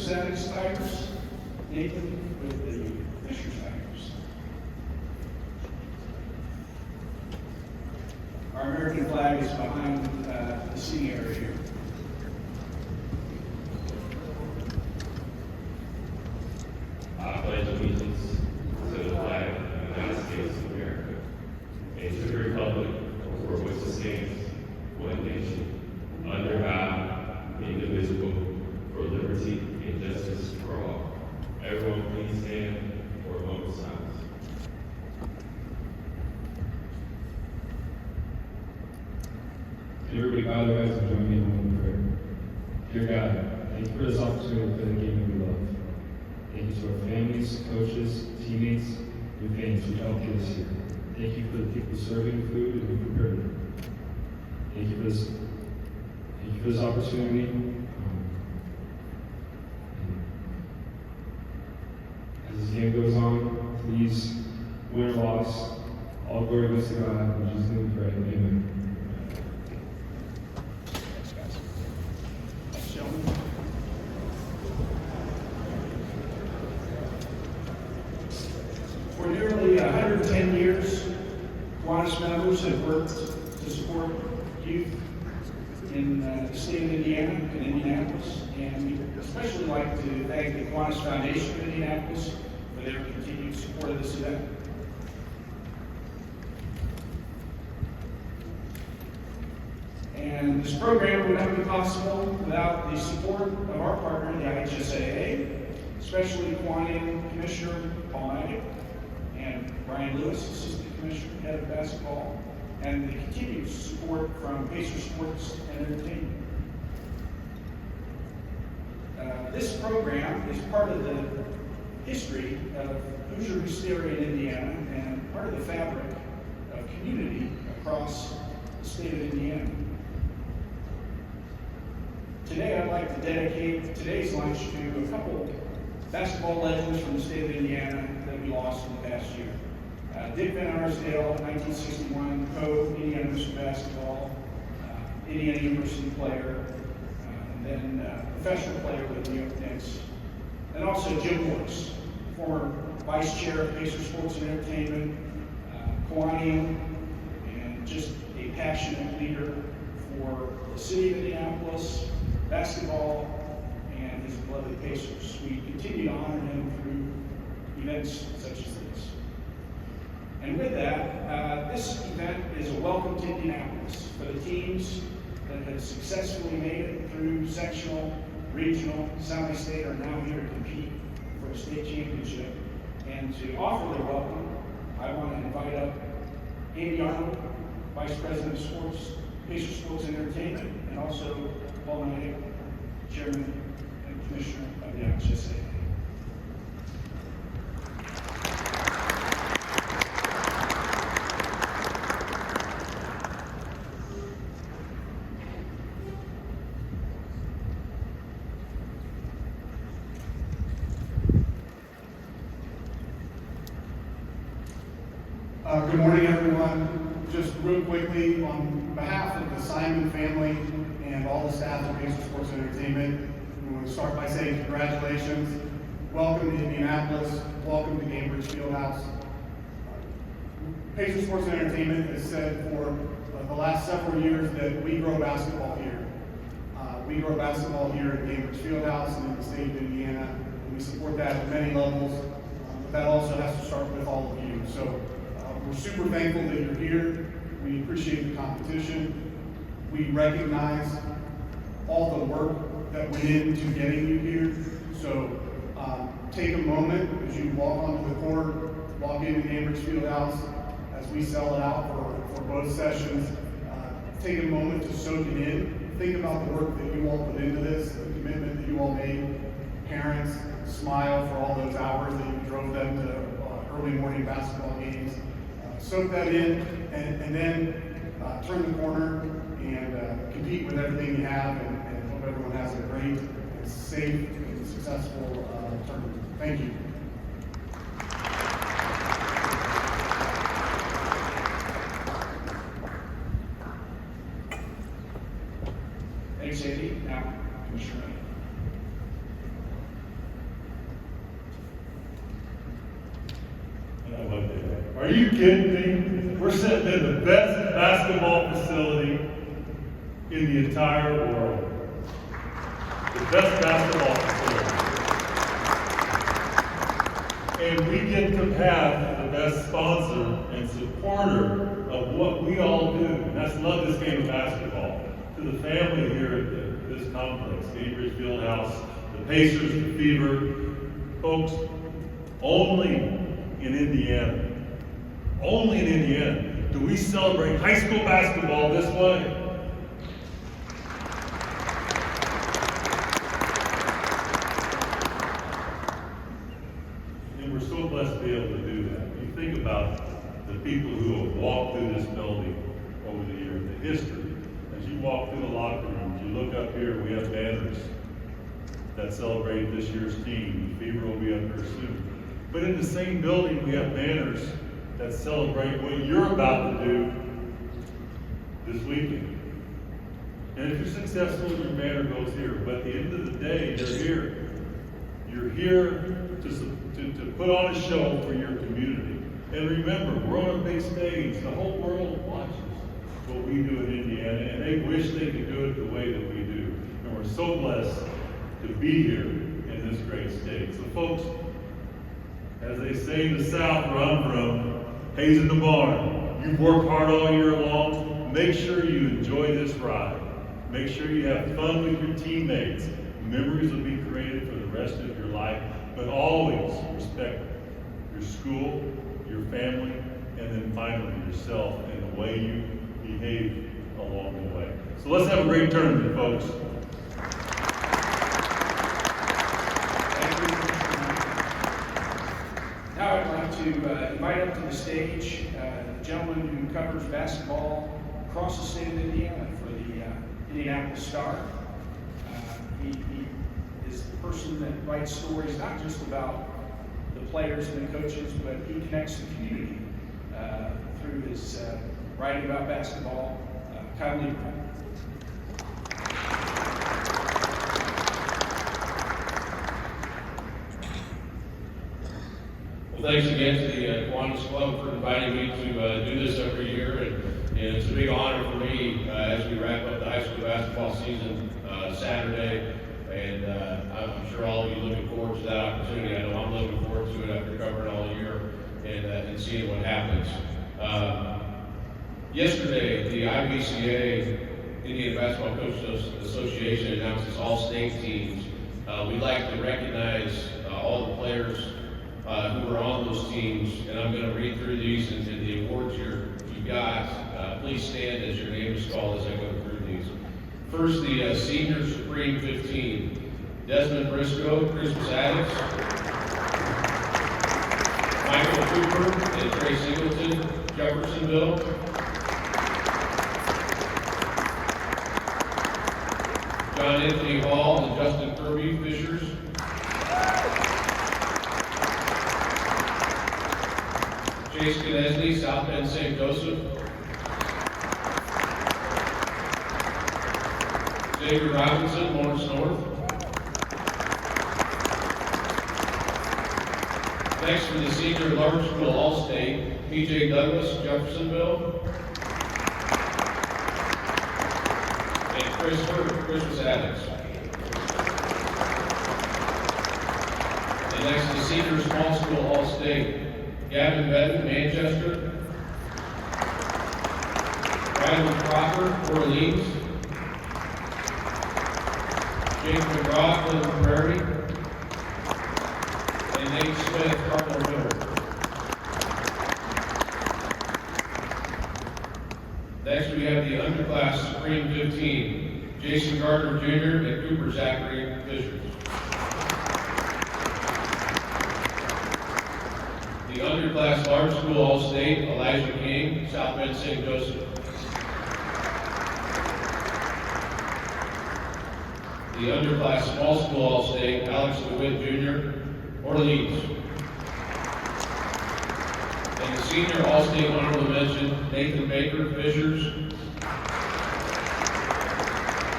Zanex Tigers, Nathan with the Fishers Tigers. Our American flag is behind the seating area here. I pledge allegiance to the flag of the United States of America and to the republic for which it stands, one nation, under God, indivisible, for liberty and justice for all. Everyone please stand for a moment of silence. Can everybody bow their heads and join me in a moment of prayer? Dear God, thank you for this opportunity to play the game that we love. Thank you to our families, coaches, teammates, and fans who helped get us here. Thank you for the people serving food and who prepared it. Thank you for this opportunity. As this game goes on, please win or loss. All glory goes to God. In Jesus' name we pray. Amen. For nearly 110 years, Kiwanis members have worked to support youth in the state of Indiana and Indianapolis, and we especially like to thank the Kiwanis Foundation of Indianapolis for their continued support of this event. And this program would not be possible without the support of our partner, the IHSAA, especially Kiwanis Commissioner Paul Knight and Brian Lewis, Assistant Commissioner, Head of Basketball, and the continued support from Pacer Sports and Entertainment. This program is part of the history of Hoosier Hysteria in Indiana and part of the fabric of community across the state of Indiana. Today, I'd like to dedicate today's lunch to a couple basketball legends from the state of Indiana that we lost in the past year. Dick Van Arsdale, 1961, Indiana Mr. Basketball, Indiana University player, and then professional player with the New York Knicks. And also Jim Morris, former vice chair of Pacer Sports and Entertainment, Kiwanian, and just a passionate leader for the city of Indianapolis, basketball, and his beloved Pacers. We continue to honor him through events such as this. And with that, this event is a welcome to Indianapolis for the teams that have successfully made it through sectional, regional, semi-state are now here to compete for a state championship. And to offer their welcome, I want to invite up Andy Arnold, Vice President of Sports, Pacer Sports and Entertainment, and also Paul Knight, Chairman and Commissioner of the IHSAA. Good morning, everyone. Just real quickly, on behalf of the Simon family and all the staff at Pacer Sports and Entertainment, we want to start by saying congratulations. Welcome to Indianapolis. Welcome to Gainbridge Fieldhouse. Pacer Sports and Entertainment has said for the last several years that we grow basketball here. We grow basketball here at Gainbridge Fieldhouse and in the state of Indiana, and we support that at many levels. But that also has to start with all of you. So we're super thankful that you're here. We appreciate the competition. We recognize all the work that went into getting you here. So take a moment as you walk onto the court, walk into Gainbridge Fieldhouse, as we sell it out for both sessions. Take a moment to soak it in. Think about the work that you all put into this, the commitment that you all made. Parents, smile for all those hours that you drove them to early morning basketball games. Soak that in, and then turn the corner and compete with everything you have, and hope everyone has a great, and safe, and successful tournament. Thank you. Thanks, Andy. Now, Commissioner. Are you kidding me? We're sitting in the best basketball facility in the entire world. The best basketball facility. And we get to have the best sponsor and supporter of what we all do. And that's love this game of basketball. To the family here at this complex, Gainbridge Fieldhouse, the Pacers, the Fever. Folks, only in Indiana do we celebrate high school basketball this way. And we're so blessed to be able to do that. You think about the people who have walked through this building over the years, the history. As you walk through the locker rooms, you look up here, we have banners that celebrate this year's team. The Fever will be up here soon. But in the same building, we have banners that celebrate what you're about to do this weekend. And if you're successful, your banner goes here. But at the end of the day, you're here. You're here to put on a show for your community. And remember, we're on a big stage. The whole world watches what we do in Indiana, and they wish they could do it the way that we do. And we're so blessed to be here in this great state. So folks, as they say in the South where I'm from, Hayes in the barn. You've worked hard all year long. Make sure you enjoy this ride. Make sure you have fun with your teammates. Memories will be created for the rest of your life, but always respect your school, your family, and then finally yourself and the way you behave along the way. So let's have a great tournament, folks. Now I'd like to invite up to the stage the gentleman who covers basketball across the state of Indiana for the Indianapolis Star. He is the person that writes stories not just about the players and the coaches, but he connects the community through his writing about basketball. Kyle Lieberman. Well, thanks again to the Kiwanis Club for inviting me to do this every year, and it's a big honor for me as we wrap up the high school basketball season Saturday, and I'm sure all of you looking forward to that opportunity. I know I'm looking forward to it after covering all year and seeing what happens. Yesterday, the IBCA, Indiana Basketball Coaches Association, announced its all-state teams. We'd like to recognize all the players who were on those teams, and I'm going to read through these and the awards you got. Please stand as your name is called as I go through these. First, the Senior Supreme 15. Desmond Briscoe, Christmas Addicts. Michael Cooper and Trey Singleton, Jeffersonville. John Anthony Hall and Justin Kirby, Fishers. Chase Knesley, South Bend St. Joseph. Xavier Robinson, Lawrence North. Next for the Senior Large School All-State, P.J. Douglas, Jeffersonville. And Chris Hurt, Christmas Addicts. And next to the Senior Small School All-State, Gavin Bedden, Manchester. Ryan Cropper, Orleans. Jake McGraw, Cleveland Prairie. And Nate Smith, Cardinal River. Next we have the underclass Supreme 15, Jason Gardner Jr. and Cooper Zachary Fishers. The underclass large school all-state, Elijah King, South Bend St. Joseph. The underclass small school all-state, Alex DeWitt Jr., Orleans. And the senior all-state honorable mention, Nathan Baker, Fishers.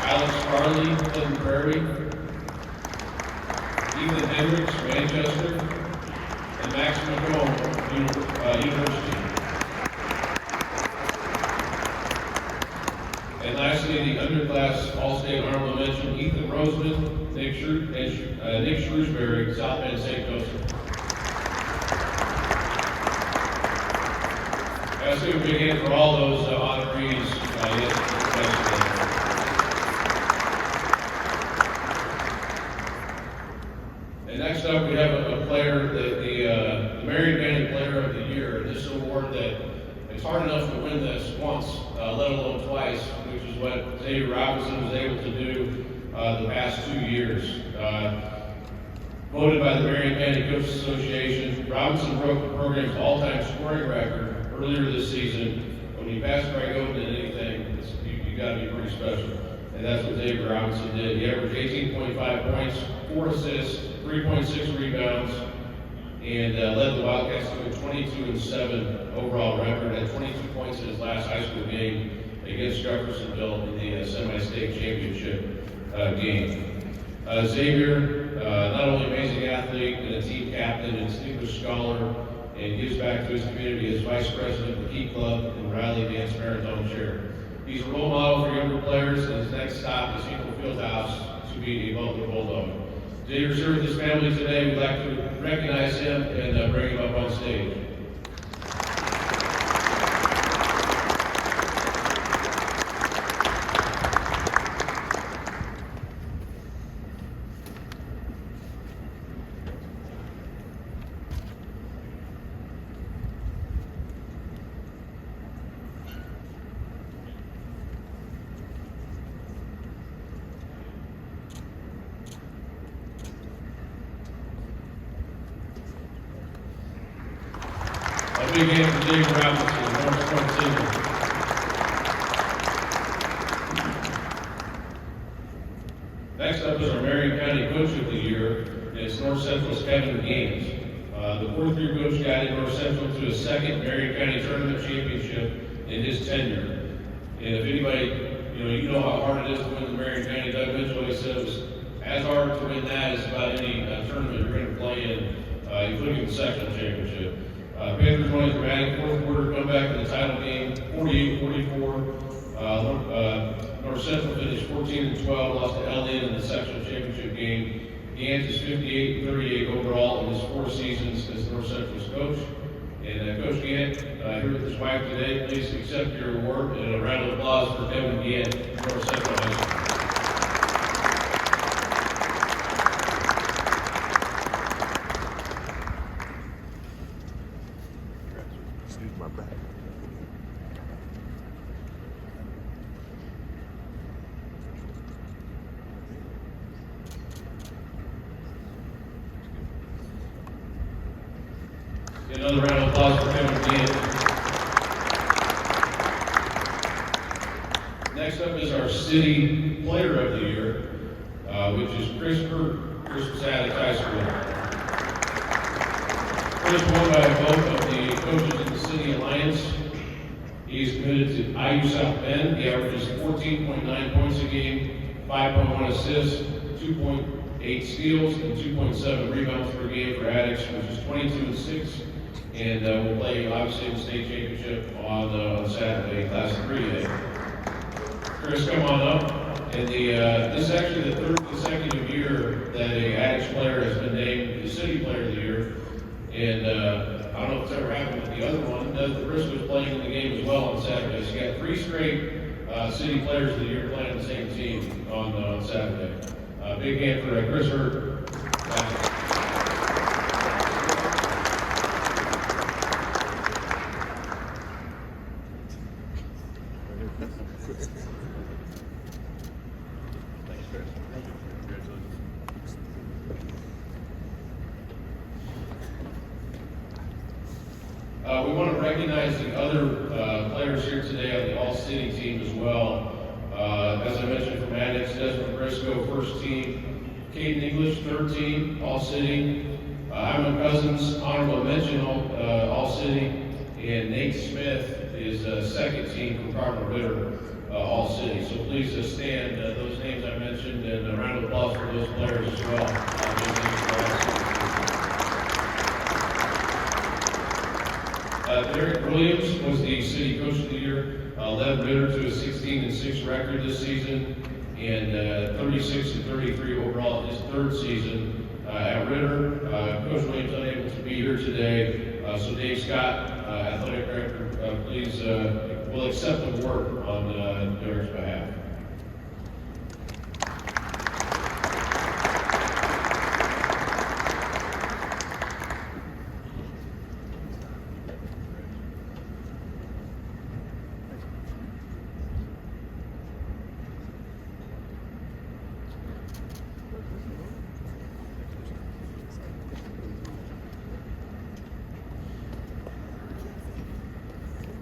Alex Farley, Clinton Prairie. Ethan Hendricks, Manchester. and Max McComb, University. And lastly, the underclass All-State honorable mention, Ethan Roseman, Nick Shrewsbury, South Bend St. Joseph. Let's give a big hand for all those honorees yesterday. And next up, we have a player, the Marion County Player of the Year. This is an award that it's hard enough to win this once, let alone twice, which is what Xavier Robinson was able to do the past 2 years. Voted by the Marion County Coaches Association, Robinson broke the program's all-time scoring record earlier this season. When you pass Greg Oden in anything, you got to be pretty special. And that's what Xavier Robinson did. He averaged 18.5 points, 4 assists, 3.6 rebounds, and led the Wildcats to a 22-7 overall record at 22 points in his last high school game against Jeffersonville in the semi-state championship game. Xavier, not only an amazing athlete and a team captain and distinguished scholar, and gives back to his community as vice president of the Key Club and Riley Dance Marathon chair. He's a role model for younger players, and his next stop is Hinkle Fieldhouse to be a Butler Bulldog. Xavier's here with his family today. We'd like to recognize him and bring him up on stage. A big hand for Xavier Robinson, North Front Senior. Next up is our Marion County Coach of the Year, and it's North Central's Kevin Gaines. The 4th-year coach guided North Central to a second Marion County Tournament Championship in his tenure. And if anybody, you know how hard it is to win the Marion County. Doug Mitchell always said it was as hard to win that as about any tournament you're going to play in, including the sectional championship. Panthers won a dramatic 4th quarter comeback in the title game, 48-44. North Central finished 14-12, lost to Elliott in the sectional championship game. Gant is 58-38 overall in his 4 seasons as North Central's coach. And Coach Gant, here with his wife today, please accept your award and a round of applause for Kevin Gant, North Central High School. Excuse my back. Another round of applause for Kevin Gant. Next up is our City Player of the Year, which is Chris Burt, Chris Attic High School. Chris won by a vote of the coaches in the City Alliance. He is committed to IU South Bend. He averages 14.9 points a game, 5.1 assists, 2.8 steals, and 2.7 rebounds per game for Addicts, which is 22-6. And we'll play, obviously, in the state championship on Saturday, Class 3A. Chris, come on up. And this is actually the 3rd consecutive year that a Addicts player has been named the City Player of the Year. And I don't know if it's ever happened with the other one. Chris was playing in the game as well on Saturday. So you got 3 straight City Players of the Year playing on the same team on Saturday. Big hand for Chris Hurt. We want to recognize the other players here today on the All-City team as well. As I mentioned from Addicts, Desmond Briscoe, 1st team. Caden English, 3rd team, All-City. Hyman Cousins, honorable mention, All-City. And Nate Smith is 2nd team from Cardinal Ritter, All-City. So please stand those names I mentioned, and a round of applause for those players as well. Williams was the city coach of the year, led Ritter to a 16-6 record this season, and 36-33 overall his third season at Ritter. Coach Williams unable to be here today, so Dave Scott, athletic director, please will accept the award on Derek's behalf.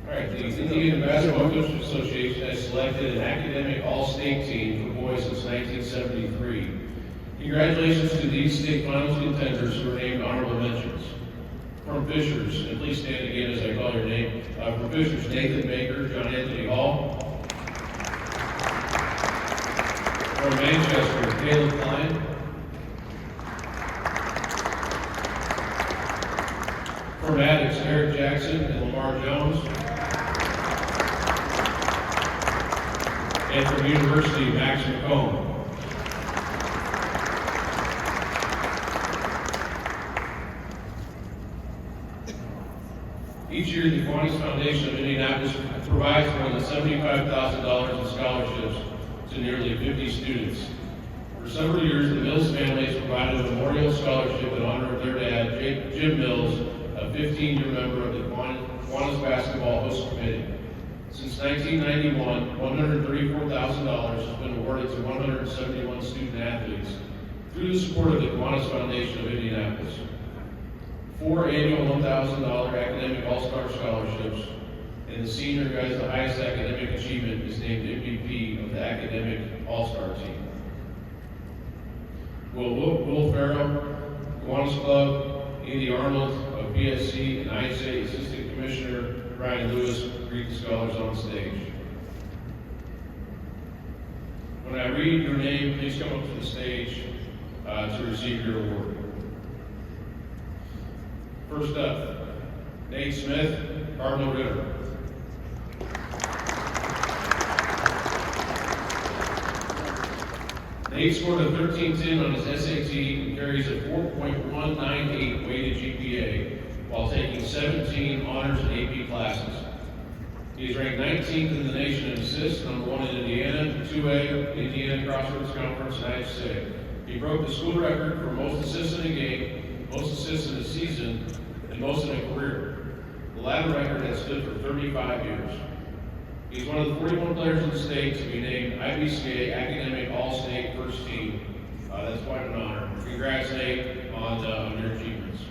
All right, the Indiana Basketball Coaches Association has selected an academic all-state team for boys since 1973. Congratulations to these state finals contenders who were named honorable mentions. From Fishers, and please stand again as I call your name. From Fishers, Nathan Baker, John Anthony Hall. From Manchester, Caleb Klein. From Maddox, Eric Jackson and Lamar Jones. And from University, Max McComb. Each year, the Kiwanis Foundation of Indianapolis provides more than $75,000 in scholarships to nearly 50 students. For several years, the Mills family has provided a memorial scholarship in honor of their dad, Jim Mills, a 15-year member of the Kiwanis Basketball Host Committee. Since 1991, $134,000 has been awarded to 171 student athletes through the support of the Kiwanis Foundation of Indianapolis. 4 annual $1,000 academic all-star scholarships, and the senior who has the highest academic achievement is named MVP of the academic all-star team. Will Farrell, Kiwanis Club, Andy Arnold of BSC, and ISA Assistant Commissioner Brian Lewis greet the scholars on stage. When I read your name, please come up to the stage to receive your award. First up, Nate Smith, Cardinal Ritter. Nate scored a 1310 on his SAT and carries a 4.198 weighted GPA while taking 17 honors and AP classes. He is ranked 19th in the nation in assists, number 1 in Indiana, 2A, Indiana Crossroads Conference, and ISA. He broke the school record for most assists in a game, most assists in a season, and most in a career. The latter record has stood for 35 years. He's one of the 41 players in the state to be named IBCA Academic All-State First Team. That's quite an honor. Congrats, Nate, on your achievements.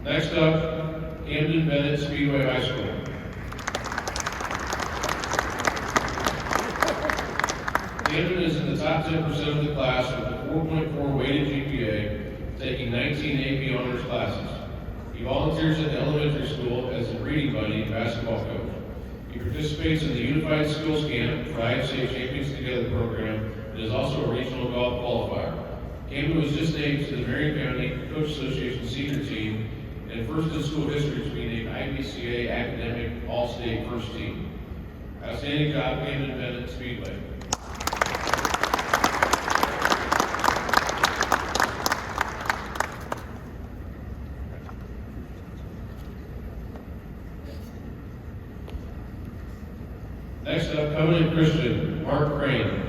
Next up, Camden Bennett Speedway High School. Camden is in the top 10% of the class with a 4.4 weighted GPA, taking 19 AP honors classes. He volunteers at the elementary school as a reading buddy and basketball coach. He participates in the Unified Skills Camp for IFCA Champions Together program and is also a regional golf qualifier. Camden was just named to the Marion County Coach Association senior team and first in school history to be named IBCA Academic All-State First Team. Outstanding job, Camden Bennett Speedway. Next up, Covenant Christian, Mark Crane.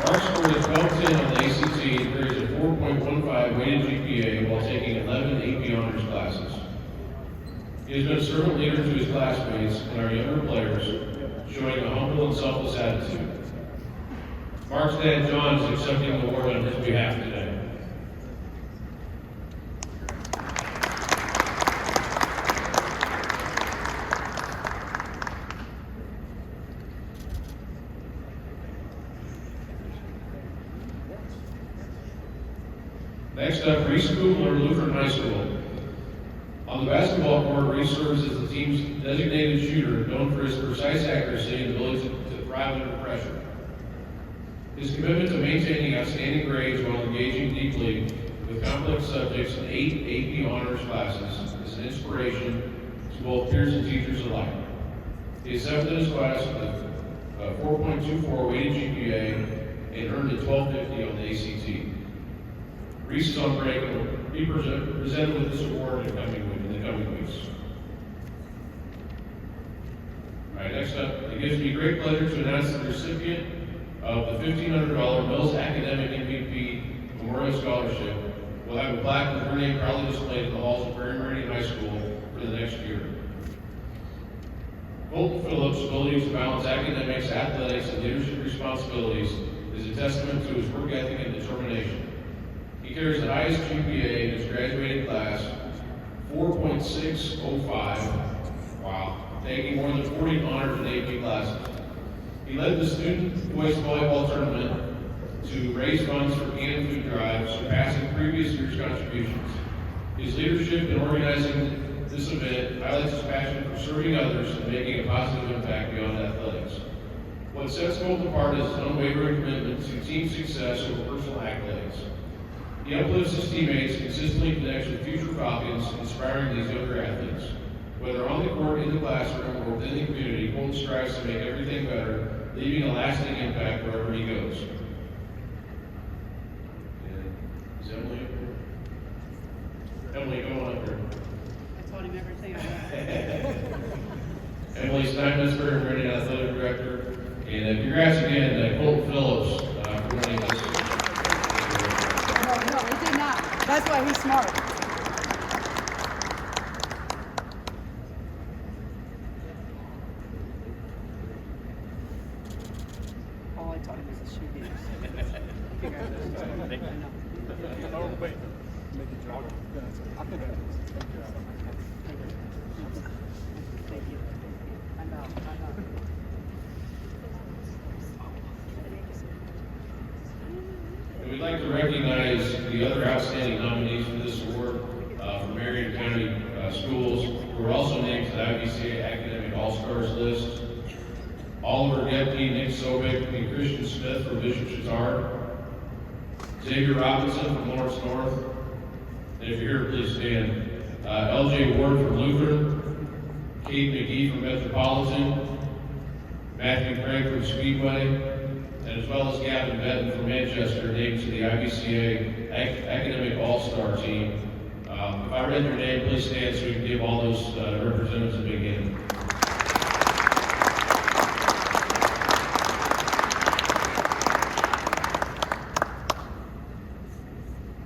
Mark scored a 1210 on the ACT and carries a 4.15 weighted GPA while taking 11 AP honors classes. He has been a servant leader to his classmates and our younger players, showing a humble and selfless attitude. Mark's dad, John, is accepting the award on his behalf today. Next up, Reese Kugler, Lutheran High School. On the basketball court, Reese serves as the team's designated shooter, known for his precise accuracy and ability to thrive under pressure. His commitment to maintaining outstanding grades while engaging deeply with complex subjects in 8 AP honors classes is an inspiration to both peers and teachers alike. He accepted his class with a 4.24 weighted GPA and earned a 1250 on the ACT. Reese is on break and will be presented with this award in the coming weeks. All right, next up, it gives me great pleasure to announce the recipient of the $1,500 Mills Academic MVP Memorial Scholarship. We'll have a plaque with her name proudly displayed in the halls of Prairie Meridian High School for the next year. Colton Phillips' ability to balance academics, athletics, and leadership responsibilities is a testament to his work ethic and determination. He carries the highest GPA in his graduating class, 4.605, wow, taking more than 40 honors in AP classes. He led the student voice volleyball tournament to raise funds for canned food drives, surpassing previous year's contributions. His leadership in organizing this event highlights his passion for serving others and making a positive impact beyond athletics. What sets Colton apart is his unwavering commitment to team success over personal accolades. He uplifts his teammates and consistently connects with future Falcons, inspiring these younger athletes. Whether on the court, in the classroom, or within the community, Colton strives to make everything better, leaving a lasting impact wherever he goes. Is Emily up here? Emily, go on up here. I told him everything I Emily's time is for running athletic director. And congrats again, Colton Phillips, for running this. No, he did not. That's why he's smart. All I taught him was a shoe games. Oh, wait. Make it drop. I think Thank you. I'm out. And we'd like to recognize the other outstanding nominees for this award from Marion County schools who are also named to the IBCA Academic All-Stars list. Oliver Gepke, Nick Sobick, and Christian Smith from Bishop Chatard. Xavier Robinson from Lawrence North. And if you're here, please stand. LJ Ward from Lutheran. Kate McGee from Metropolitan. Matthew Craig from Speedway. And as well as Gavin Benton from Manchester, named to the IBCA Academic All-Star team. If I read your name, please stand so we can give all those representatives a big hand.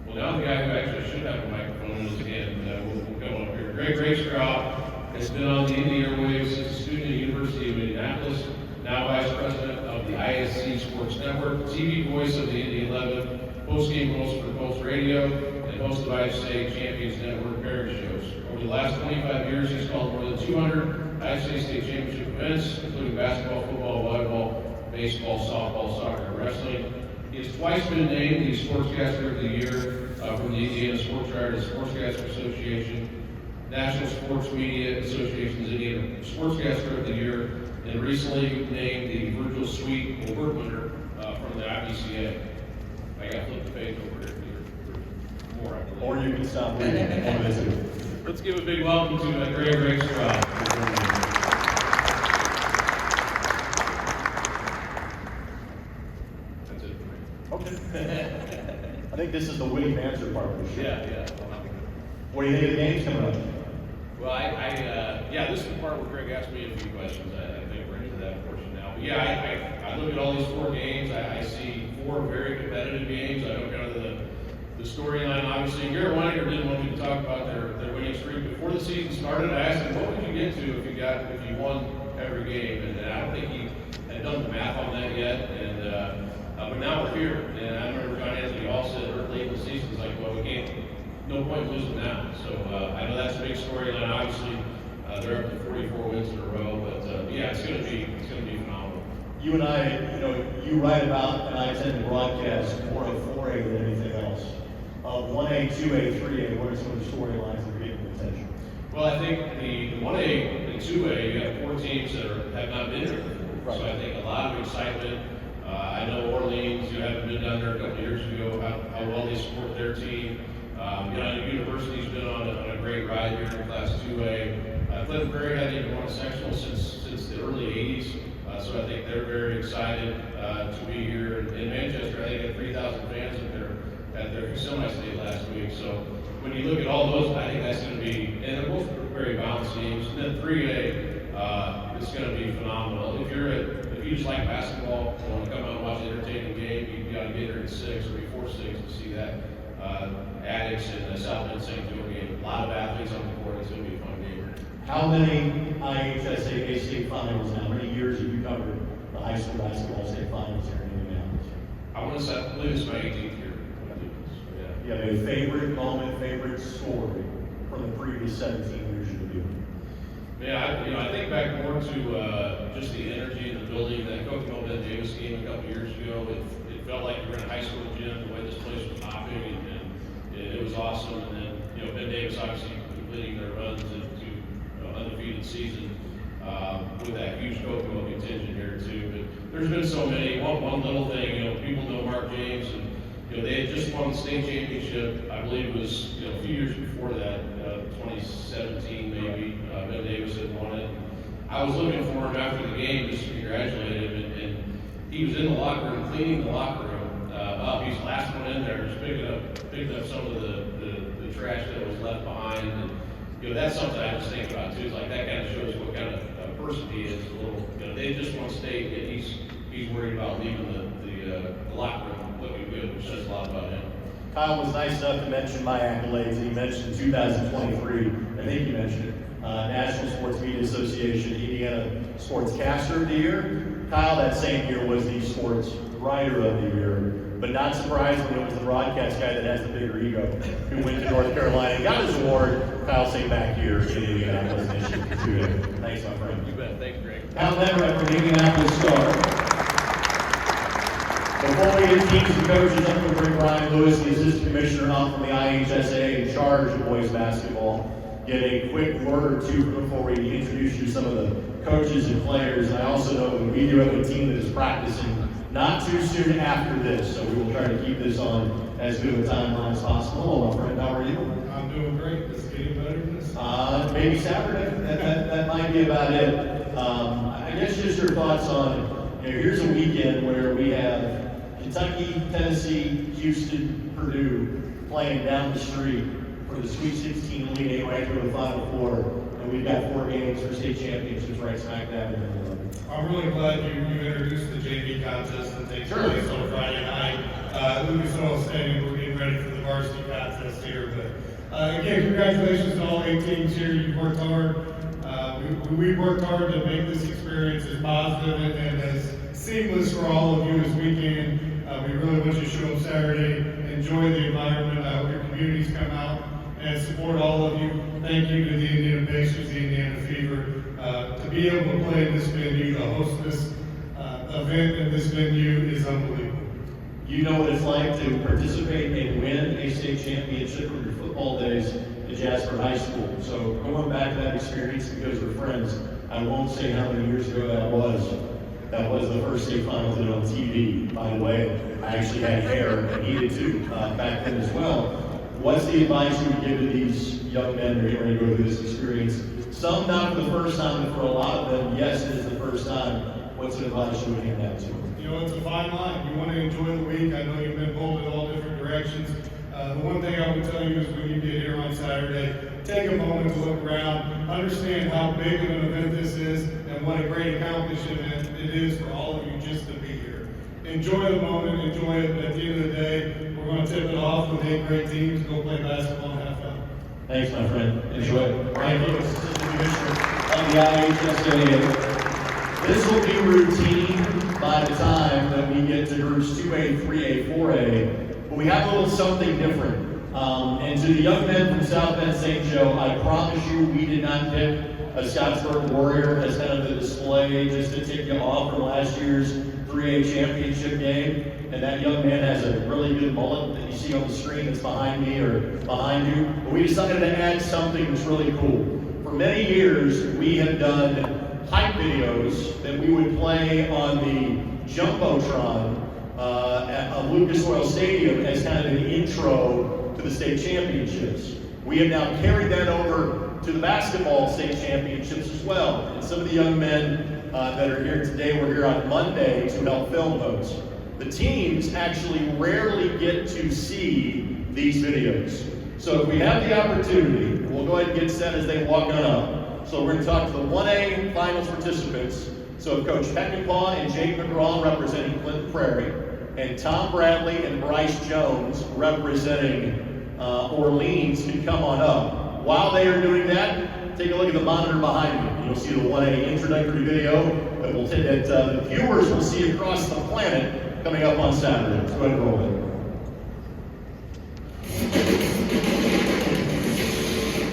Well, now the guy who actually should have a microphone is again, we'll come up here. Greg Racestraw has been on the Indy airwaves since a student at the University of Indianapolis, now Vice President of the ISC Sports Network, TV voice of the Indy 11, post-game host for Colts Radio, and host of ISA Champions Network pairing shows. Over the last 25 years, he's called more than 200 ISA State Championship events, including basketball, football, volleyball, baseball, softball, soccer, and wrestling. He has twice been named the Sportscaster of the Year from the Indiana Sports Writers Sportscaster Association, National Sports Media Association's Indiana Sportscaster of the Year, and recently named the Virgil Sweet Award winner from the IBCA. I got to flip the page over here. More, I believe. Or you can stop reading. One of the two. Let's give a big welcome to Greg Rakestraw. That's it for me. Okay. I think this is the witty banter part of the show. Yeah. What do you think of the games coming up? Well, yeah, this is the part where Greg asked me a few questions. I think we're into that portion now. But yeah, I look at all these 4 games. I see 4 very competitive games. I look at the storyline. Obviously, Garrett Weininger didn't want me to talk about their winning streak before the season started. I asked him, what would you get to if you won every game? And I don't think he had done the math on that yet. And but now we're here. And I remember John Anthony all said early in the season, it's like, well, we can't. No point losing now. So I know that's a big storyline. Obviously, they're up to 44 wins in a row, but yeah, it's going to be phenomenal. You and I, you write about, and I tend to broadcast more of 4A than anything else. Of 1A, 2A, 3A, what are some of the storylines that are getting attention? Well, I think the 1A and 2A, you have 4 teams that have not been here before. So I think a lot of excitement. I know Orleans, you haven't been down there a couple of years ago, how well they support their team. The university's been on a great ride here in Class 2A. Pleasant Prairie hasn't even won a sectional since the early 80s. So I think they're very excited to be here. In Manchester, I think had 3,000 fans up there at their semi-state last week. So when you look at all those, I think that's going to be, and they're both very balanced teams. And then 3A, it's going to be phenomenal. If you just like basketball, you want to come out and watch an entertaining game, you got to get here at 6 or before 6 to see that. Addicts and South Bend St. Joe game. A lot of athletes on the court. It's going to be a fun game. How many IHSAA state finals now? How many years have you covered the high school basketball state finals here in Indianapolis? I want to say, I believe it's my 18th year. You have a favorite moment, favorite story from the previous 17 years you've been doing? Yeah, I think back more to just the energy in the building. That Kokomo Ben Davis game a couple years ago. It felt like you were in a high school gym. The way this place was hopping, and it was awesome. And then Ben Davis obviously completing their runs into undefeated season with that huge Kokomo contingent here too. But there's been so many. One little thing, people know Mark James, and they had just won the state championship. I believe it was a few years before that, 2017 maybe. Ben Davis had won it. I was looking for him after the game just to congratulate him, and he was in the locker room cleaning the locker room up. He's the last one in there, just picking up some of the trash that was left behind. And, that's something I just think about too. It's like that kind of shows what kind of person he is. A little, they just want to stay, and he's worried about leaving the locker room looking good, which says a lot about him. Kyle was nice enough to mention my accolades. He mentioned 2023, I think you mentioned it, National Sports Media Association, Indiana Sportscaster of the Year. Kyle that same year was the Sports Writer of the Year. But not surprisingly, it was the broadcast guy that has the bigger ego who went to North Carolina and got his award. Kyle stayed back here in Indianapolis, Michigan. Thanks, my friend. You bet. Thanks, Greg. Kyle Leverett from the Indianapolis Star. Before we get teams and coaches, I'm going to bring Brian Lewis, the assistant commissioner, up from the IHSA in charge of boys basketball. Get a quick word or two before we introduce you to some of the coaches and players. And I also know that we do have a team that is practicing not too soon after this, so we will try to keep this on as good of a timeline as possible. Hello, my friend, how are you? I'm doing great. This is getting better than this. Maybe Saturday. That might be about it. I guess just your thoughts on, here's a weekend where we have Kentucky, Tennessee, Houston, Purdue playing down the street for the Sweet 16 Elite 8 right here in the Final Four, and we've got 4 games for state championships right smack dab in the middle of it. I'm really glad you introduced the JV contest that takes place on Friday night. Lucas Oil Stadium, we're getting ready for the varsity contest here. But again, congratulations to all 8 teams here. You've worked hard. We've worked hard to make this experience as positive and as seamless for all of you as we can. We really want you to show up Saturday, enjoy the environment. I hope your communities come out and support all of you. Thank you to the Indiana Pacers, the Indiana Fever, to be able to play in this venue, to host this event in this venue is unbelievable. You know what it's like to participate and win a state championship in your football days at Jasper High School. So going back to that experience because we're friends, I won't say how many years ago that was. That was the first state finals did on TV, by the way. I actually had hair and needed to back then as well. What's the advice you would give to these young men who are going to go through this experience? Some not for the first time, but for a lot of them, yes, it is the first time. What's the advice you would hand out to them? It's a fine line. You want to enjoy the week. I know you've been pulled in all different directions. The one thing I would tell you is when you get here on Saturday, take a moment to look around, understand how big of an event this is, and what a great accomplishment it is for all of you just to be here. Enjoy the moment, enjoy it. At the end of the day, we're going to tip it off with 8 great teams, go play basketball and have fun. Thanks, my friend. Enjoy it. Brian Lewis, Assistant Commissioner of the IHSAA. This will be routine by the time that we get to groups 2A, 3A, 4A, but we have a little something different. And to the young men from South Bend St. Joe, I promise you we did not pick a Scottsburg Warrior as kind of the display just to take you off from last year's 3A championship game. And that young man has a really good mullet that you see on the screen that's behind me or behind you. But we decided to add something that's really cool. For many years, we have done hype videos that we would play on the Jumbotron at Lucas Oil Stadium as kind of an intro to the state championships. We have now carried that over to the basketball state championships as well. And some of the young men that are here today were here on Monday to help film those. The teams actually rarely get to see these videos. So if we have the opportunity, we'll go ahead and get set as they walk on up. So we're going to talk to the 1A finals participants. So Coach Peckinpah and Jake McGraw representing Clinton Prairie, and Tom Bradley and Bryce Jones representing Orleans can come on up. While they are doing that, take a look at the monitor behind me. You'll see the 1A introductory video that the viewers will see across the planet coming up on Saturday. Let's go ahead and roll it.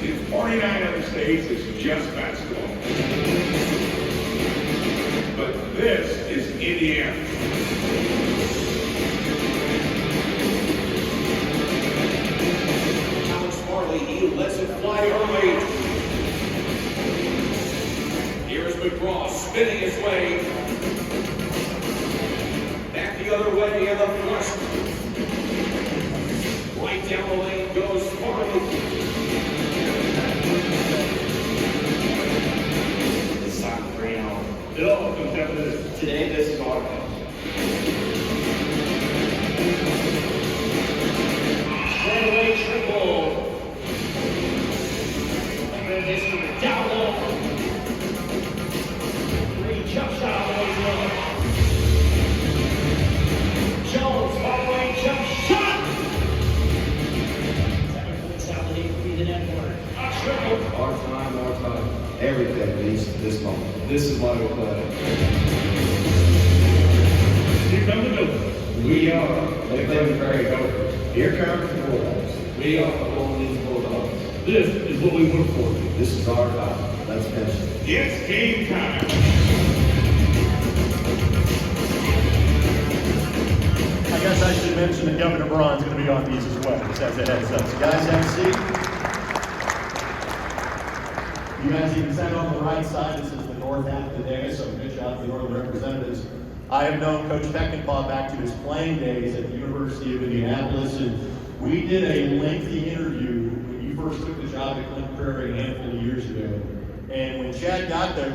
In 49 other states, it's just basketball. But this is Indiana. Alex Marley, he lets it fly early. Here's McGraw spinning his way. Back the other way, and the flush. Right down the lane goes Marley. It all comes down to this. Today, this is our house. Straightaway triple. And then this from the down low. Three jump shot always low. Jones, following jump shot. 7 points out, lead will be the net corner. A triple. Our time. Everything leads to this moment. This is why we play. Here come the Gophers. We are the Clinton Prairie Gophers. Here comes the Bulldogs. We are the Orleans Bulldogs. This is what we work for. This is our time. Let's finish it. It's game time. I guess I should mention that Governor Braun's going to be on these as well, just as a heads up. So guys, have a seat. You guys even sat on the right side. This is the north half of the day, so good job to the Northern representatives. I have known Coach Peckinpah back to his playing days at the University of Indianapolis, and we did a lengthy interview when you first took the job at Clinton Prairie a handful of years ago. And when Chad got there,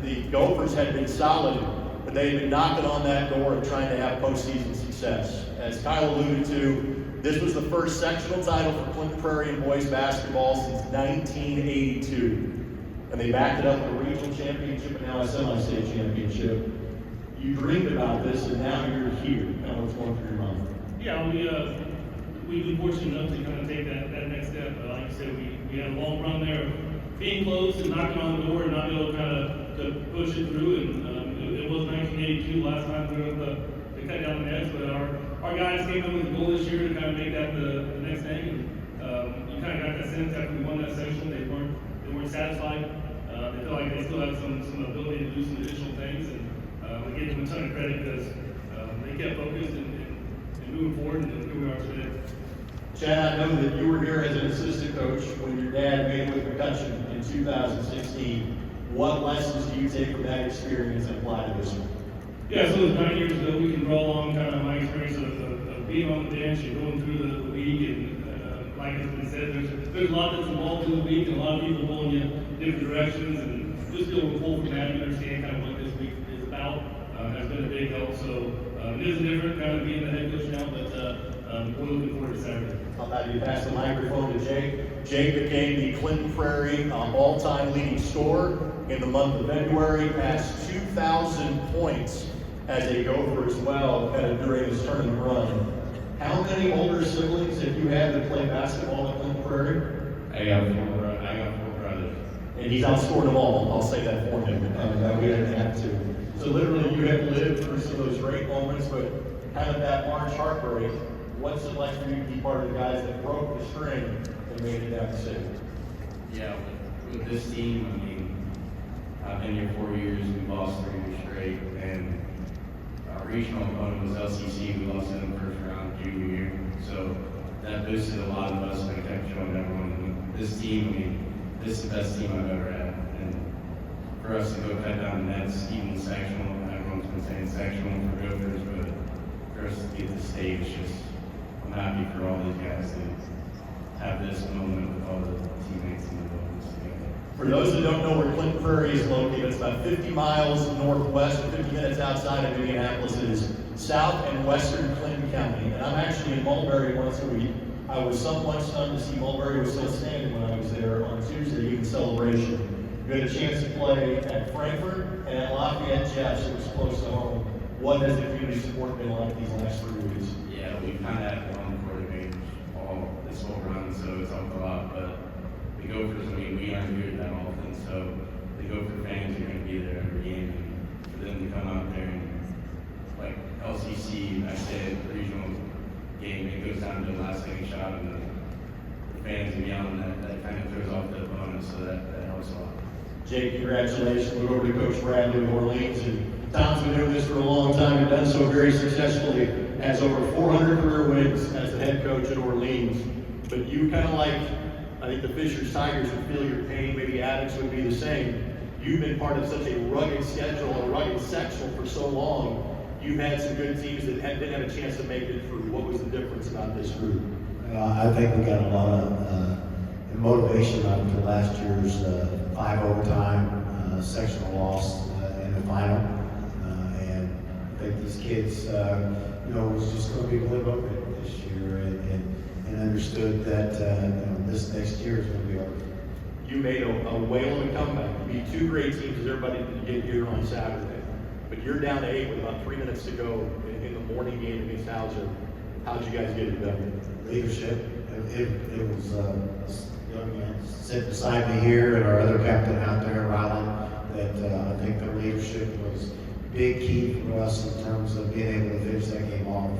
the Gophers had been solid, but they had been knocking on that door of trying to have postseason success. As Kyle alluded to, this was the first sectional title for Clinton Prairie in boys basketball since 1982. And they backed it up with a regional championship and now a semi-state championship. You dreamed about this, and now you're here. Kind of what's going through your mind? Yeah, we've been fortunate enough to kind of take that next step. Like you said, we had a long run there of being close and knocking on the door and not being able to kind of to push it through. And it was 1982 last time we were able to cut down the nets, but our guys came up with a goal this year to kind of make that the next thing. And you kind of got that sense after we won that section, they weren't satisfied. They felt like they still had some ability to do some additional things, and we give them a ton of credit because they kept focused and moving forward, and here we are today. Chad, I know that you were here as an assistant coach when your dad made with McCutcheon in 2016. What lessons do you take from that experience and apply to this one? Yeah, so it was 9 years ago. We can draw on kind of my experience of being on the bench and going through the league, and like has been said, there's a lot that's involved in the week, and a lot of people pulling you in different directions, and just feeling pulled from that, you understand kind of what this week is about, has been a big help. So it is different kind of being the head coach now, but we're looking forward to Saturday. How about you pass the microphone to Jake? Jake became the Clinton Prairie all-time leading scorer in the month of February, passed 2,000 points as a Gopher as well, kind of during his tournament run. How many older siblings have you had that play basketball at Clinton Prairie? I got four brothers. And he's outscored them all. I'll say that for him. We didn't have to. So literally, you have lived through some of those great moments, but kind of that March heartbreak. What's it like for you to be part of the guys that broke the string and made it down the city? Yeah, with this team, I mean, I've been here 4 years. We lost 3 years straight, and our regional opponent was LCC. We lost in the first round junior year, so that boosted a lot of us and kept showing everyone. This team, I mean, this is the best team I've ever had. And for us to go cut down the nets, even sectional, everyone's been saying sectional for Gophers, but for us to get the stage, just I'm happy for all these guys to have this moment with all the teammates in the buildings together. For those that don't know where Clinton Prairie is located, it's about 50 miles northwest, 50 minutes outside of Indianapolis. It is south and western Clinton County. And I'm actually in Mulberry once a week. I was somewhat stunned to see Mulberry was still standing when I was there on Tuesday, even celebration. We had a chance to play at Frankfurt and at Lafayette Jeffs, it was close to home. What has the community support been like these last 3 weeks? Yeah, we've kind of had one coordinator this whole run, so it's helped a lot. But the Gophers, I mean, we aren't here that often, so the Gopher fans are going to be there every game. And for them to come out there and, like LCC, I said, regional game, it goes down to the last second shot, and the fans are yelling, that kind of throws off the opponent, so that helps a lot. Jake, congratulations. We'll go over to Coach Bradley of Orleans. And Tom's been doing this for a long time and done so very successfully. Has over 400 career wins as the head coach at Orleans. But you kind of like, I think the Fishers Tigers would feel your pain, maybe Addicts would be the same. You've been part of such a rugged schedule, a rugged sectional for so long. You've had some good teams that didn't have a chance to make it through. What was the difference about this group? I think we got a lot of motivation out of last year's 5 overtime sectional loss in the final. And I think these kids, was just going to be really motivated this year and understood that this next year is going to be ours. You made a whale of a comeback. You beat 2 great teams as everybody did get here on Saturday. But you're down to 8 with about 3 minutes to go in the morning game against Hauser. How'd you guys get it done? Leadership. It was young man sitting beside me here and our other captain out there, Riley, that I think their leadership was big key for us in terms of being able to finish that game off.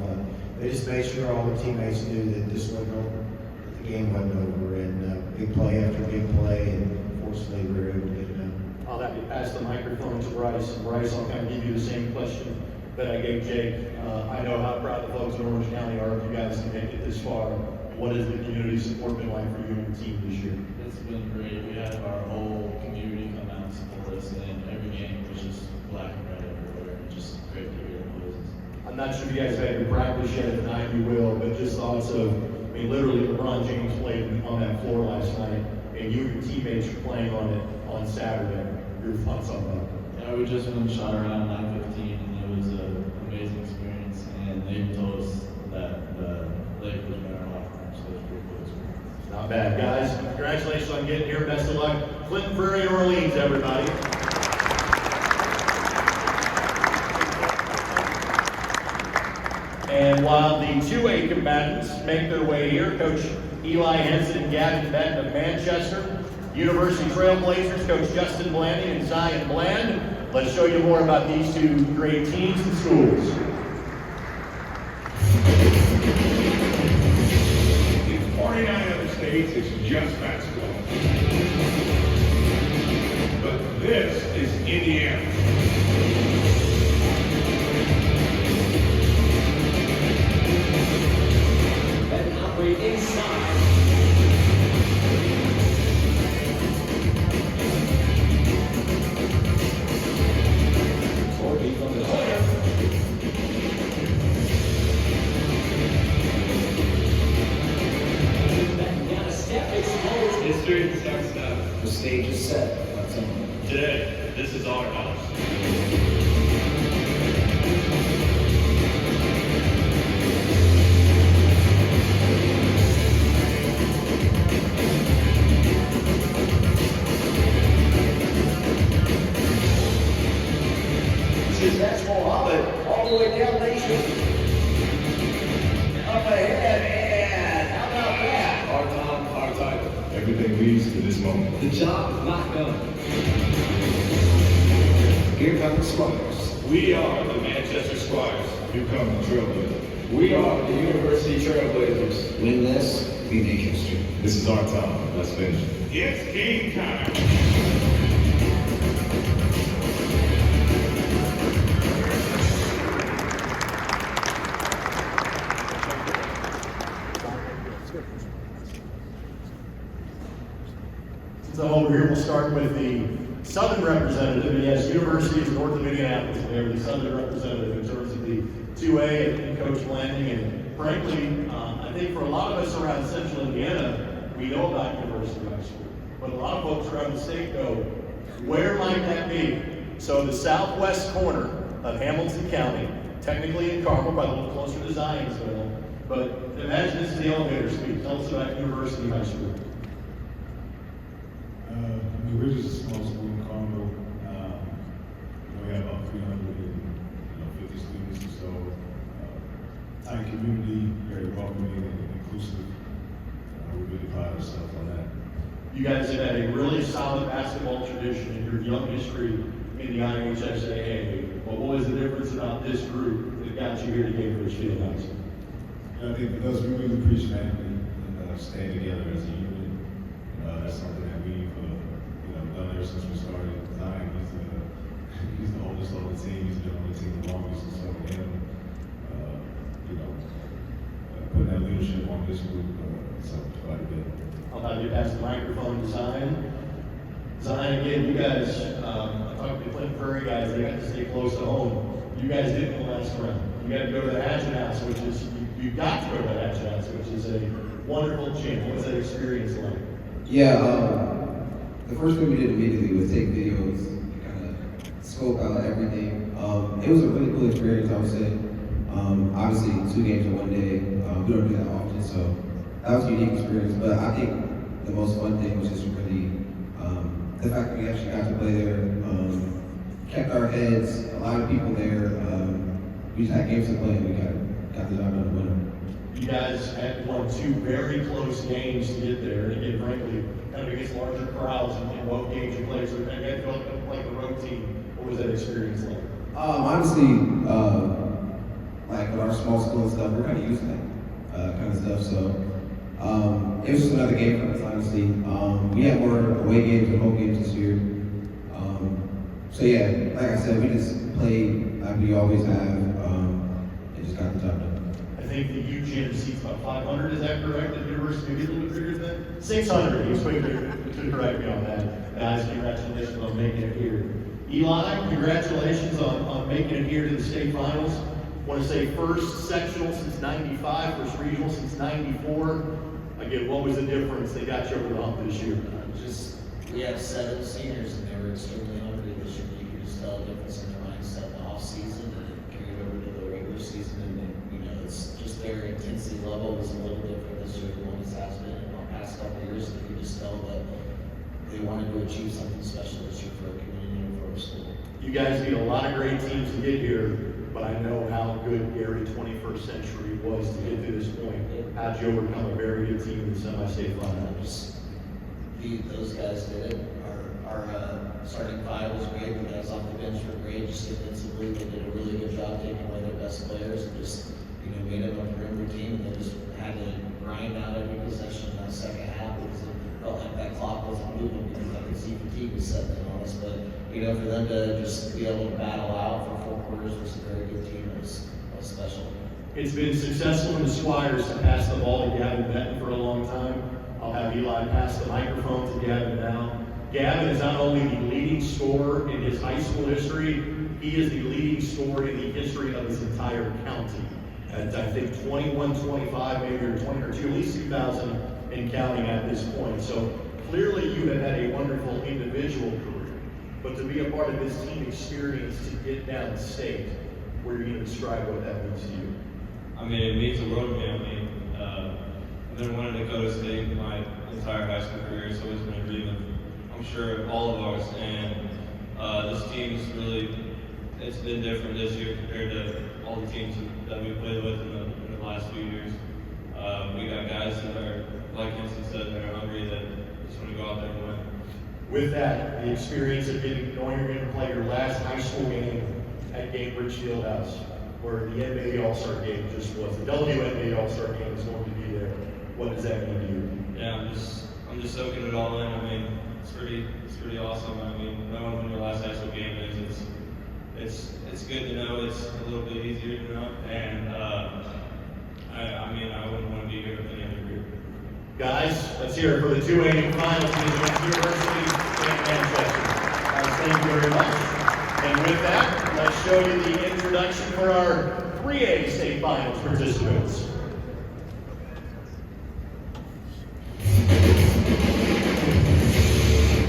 They just made sure all the teammates knew that this wasn't over, that the game wasn't over, and big play after big play, and fortunately we were able to get it done. I'll have you pass the microphone to Bryce. Bryce, I'll kind of give you the same question that I gave Jake. I know how proud the folks in Orange County are of you guys to make it this far. What has the community support been like for you and your team this year? It's been great. We had our whole community come out and support us, and every game was just black and red everywhere. Just great to hear the voices. I'm not sure if you guys had your practice yet, if not you will, but just thoughts of, literally LeBron James played on that floor last night, and you and your teammates were playing on it on Saturday. Your thoughts on that? Yeah, we just went and shot around 9:15, and it was an amazing experience, and they told us that the Lakers were in our locker room, so it was a pretty cool experience. Not bad, guys. Congratulations on getting here. Best of luck. Clinton Prairie, Orleans, everybody. And while the 2A combatants make their way here, Coach Eli Henson and Gavin Benton of Manchester, University Trailblazers, Coach Justin Blandy and Zion Bland. Let's show you more about these 2 great teams and schools. In 49 other states, it's just basketball. But this is Indiana. And operate inside. Sorting from the corner. Got a step exposed. History starts now. The stage is set. Today, this is our house. That's Mohammed all the way down Nation. Up ahead, and how about that? Our time. Everything leads to this moment. The job is not done. Here come the Squires. We are the Manchester Squires. Here come the Trailblazers. We are the University Trailblazers. Win this, we make history. This is our time. Let's finish. It's game time. So over here, we'll start with the Southern representative. Yes, University of North of Indianapolis. They're the Southern representative in terms of the 2A and Coach Blanding. And frankly, I think for a lot of us around Central Indiana, we know about University High School. But a lot of folks around the state go, where might that be? So the southwest corner of Hamilton County, technically in Carmel, probably a little closer to Zionsville. But imagine this is the elevator speech. Tell us about University High School. We're just a small school in Carmel. We have about 350 students or so. Tight community, very welcoming and inclusive. We really pride ourselves on that. You guys have had a really solid basketball tradition in your young history in the IHSAA. But what was the difference about this group that got you here to Gainbridge Fieldhouse? I think because we really preach family and staying together as a unit. That's something that we've done ever since we started. Zion, he's the oldest on the team. He's been on the team the longest, and so him, putting that leadership on this group, so quite a bit. I'll have you pass the microphone to Zion. Zion, again, you guys, I talked to the Clinton Prairie guys, they got to stay close to home. You guys didn't go last round. You got to go to the Hatchet House, which is, you got to go to the Hatchet House, which is a wonderful gym. What was that experience like? Yeah, the first thing we did immediately was take videos, kind of scope out everything. It was a really cool experience, I would say. Obviously, 2 games in one day, we don't do that often, so that was a unique experience. But I think the most fun thing was just really the fact that we actually got to play there, kept our heads, a lot of people there. We just had games to play and we got the job done to win. You guys had won 2 very close games to get there, and again, frankly, kind of against larger crowds in both games you played. So again, felt like a road team. What was that experience like? Honestly, like with our small school and stuff, we're kind of used to that kind of stuff. So it was just another game for us, honestly. We had more away games and home games this year. So yeah, like I said, we just played like we always have, and just got the job done. I think the U gym seats about 500, is that correct? At the University, maybe a little bit bigger than that? 600, he was quick to correct me on that. Guys, congratulations on making it here. Eli, congratulations on making it here to the state finals. I want to say first sectional since 95, first regional since 94. Again, what was the difference that got you over the hump this year? We have 7 seniors and they were extremely hungry this year. You could just tell a difference in their mindset in the off season and it carried over to the regular season. And it's just their intensity level was a little different this year than what it has been in the past couple of years. You could just tell that they wanted to achieve something special this year for a community and for a school. You guys beat a lot of great teams to get here, but I know how good Gary 21st Century was to get to this point. How'd you overcome a very good team in the semi-state final? Those guys did it. Our starting 5 was great. The guys off the bench were great. Just defensively, they did a really good job taking away their best players and just made them a perimeter team. And they just had to grind out every possession in that second half because it felt like that clock wasn't moving because I could see fatigue was setting in on us. But for them to just be able to battle out for 4 quarters was a very good team. It was special. It's been successful in the Squires to pass the ball to Gavin Benton for a long time. I'll have Eli pass the microphone to Gavin now. Gavin is not only the leading scorer in his high school history, he is the leading scorer in the history of his entire county. At I think 21, 25, maybe or 20 or 2, at least 2,000 and counting at this point. So clearly you have had a wonderful individual career, but to be a part of this team experience to get down state, where you're going to describe what that means to you. I mean, it means a world to me. I mean, I've been wanting to go to state my entire high school career. It's always been a dream of, I'm sure, all of ours. And this team is really, it's been different this year compared to all the teams that we played with in the last few years. We got guys that are, like Henson said, that are hungry, that just want to go out there and win. With that, the experience of knowing you're going to play your last high school game at Gainbridge Fieldhouse, where the NBA All-Star game just was. The WNBA All-Star game is going to be there. What does that mean to you? Yeah, I'm just soaking it all in. I mean, it's pretty awesome. I mean, knowing when your last high school game is, it's good to know. It's a little bit easier to know. And I mean, I wouldn't want to be here with any other group. Guys, let's hear it for the 2A finals against University of Manchester. Guys, thank you very much. And with that, let's show you the introduction for our 3A state finals participants.